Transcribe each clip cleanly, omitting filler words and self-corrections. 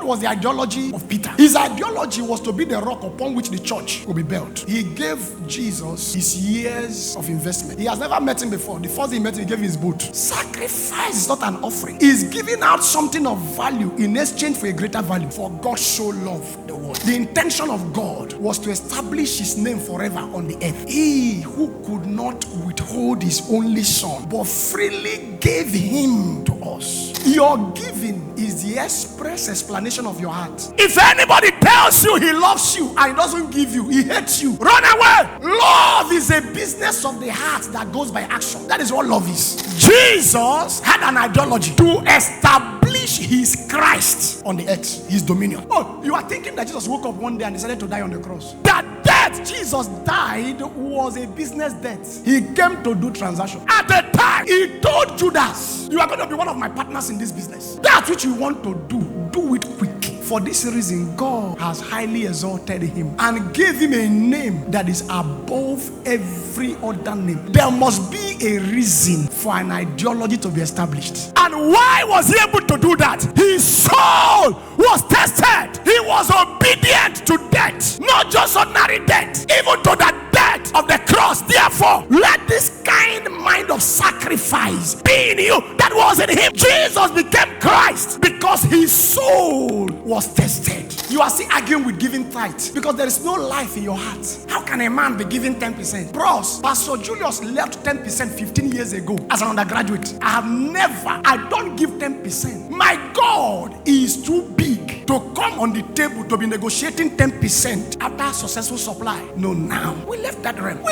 What was the ideology of Peter? His ideology was to be the rock upon which the church will be built. He gave Jesus his years of investment. He has never met him before. The first thing he met him, he gave him his boot. Sacrifice is not an offering. He's giving out something of value in exchange for a greater value. For God so loved the world. The intention of God was to establish his name forever on the earth. He who could not withhold his only son, but freely gave him to us. Your giving is the express explanation of your heart. If anybody tells you he loves you and he doesn't give you, he hates you, run away. Love is a business of the heart that goes by action. That is what love is. Jesus had an ideology to establish his Christ on the earth, his dominion. Oh, you are thinking that Jesus woke up one day and decided to die on the cross? That death Jesus died was a business death. He came to do transaction. At the time, he told Judas, you are going to be one of my partners in this business. That which you want to do it quick. For this reason, God has highly exalted him and gave him a name that is above every other name. There must be a reason for an ideology to be established. And why was he able to do that? His soul was tested. He was obedient to death, not just ordinary death, even to the death of the cross. Therefore, let this kind mind of sacrifice be in you that was in him. Jesus became Christ because his soul was tested. You are still arguing with giving tithe because there is no life in your heart. How can a man be giving 10%? Bros, Pastor Julius left 10% 15 years ago as an undergraduate. I don't give 10%. My God is too big to come on the table to be negotiating 10% after successful supply. No, now we left that realm.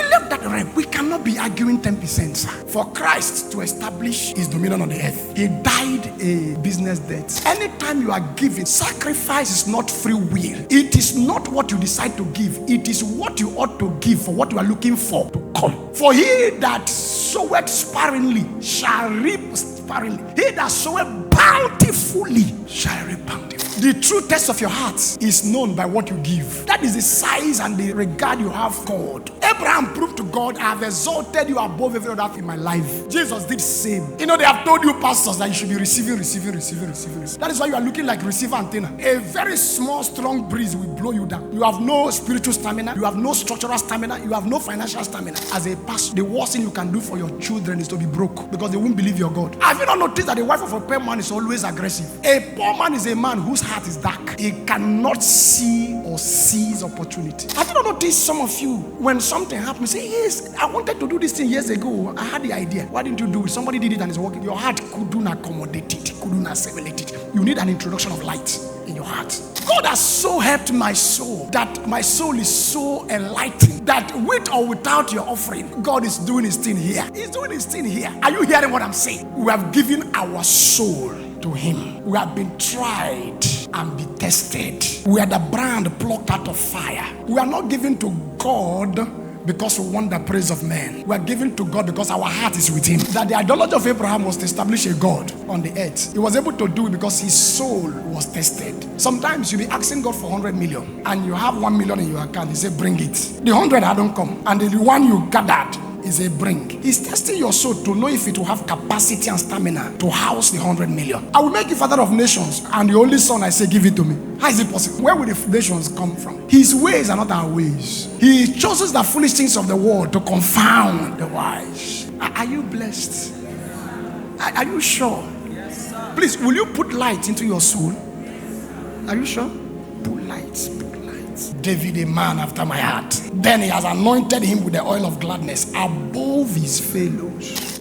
We cannot be arguing 10%, sir. For Christ to establish his dominion on the earth, he died a business debt. Anytime you are giving, sacrifice is not free will. It is not what you decide to give. It is what you ought to give for what you are looking for to come. For he that soweth sparingly shall reap sparingly. He that soweth bountifully shall reap bountifully. The true test of your heart is known by what you give. That is the size and the regard you have for God. Abraham proved to God, I have exalted you above every other thing in my life. Jesus did the same. You know, they have told you, pastors, that you should be receiving. That is why you are looking like receiver antenna. A very small, strong breeze will blow you down. You have no spiritual stamina. You have no structural stamina. You have no financial stamina. As a pastor, the worst thing you can do for your children is to be broke because they won't believe your God. Have you not noticed that the wife of a poor man is always aggressive? A poor man is a man whose heart is dark. He cannot see or seize opportunity. Have you not noticed some of you, when something happens, say, yes, I wanted to do this thing years ago. I had the idea. Why didn't you do it? Somebody did it and it's working. Your heart couldn't accommodate it. Couldn't assimilate it. You need an introduction of light in your heart. God has so helped my soul that my soul is so enlightened that with or without your offering, God is doing his thing here. He's doing his thing here. Are you hearing what I'm saying? We have given our soul to him. We have been tried and be tested. We are the brand plucked out of fire. We are not given to God because we want the praise of men. We are given to God because our heart is with him. That the idolatry of Abraham was to establish a God on the earth. He was able to do it because his soul was tested. Sometimes you'll be asking God for 100 million and you have 1 million in your account. He said, bring it. The 100 hadn't come. And the one you gathered is a bring. He's testing your soul to know if it will have capacity and stamina to house the 100 million. I will make you father of nations, and the only son I say, give it to me. How is it possible? Where will the nations come from? His ways are not our ways. He chooses the foolish things of the world to confound the wise. Are you blessed? Are you sure? Yes, sir. Please, will you put light into your soul? Are you sure? Put light. David, a man after my heart. Then he has anointed him with the oil of gladness above his fellows.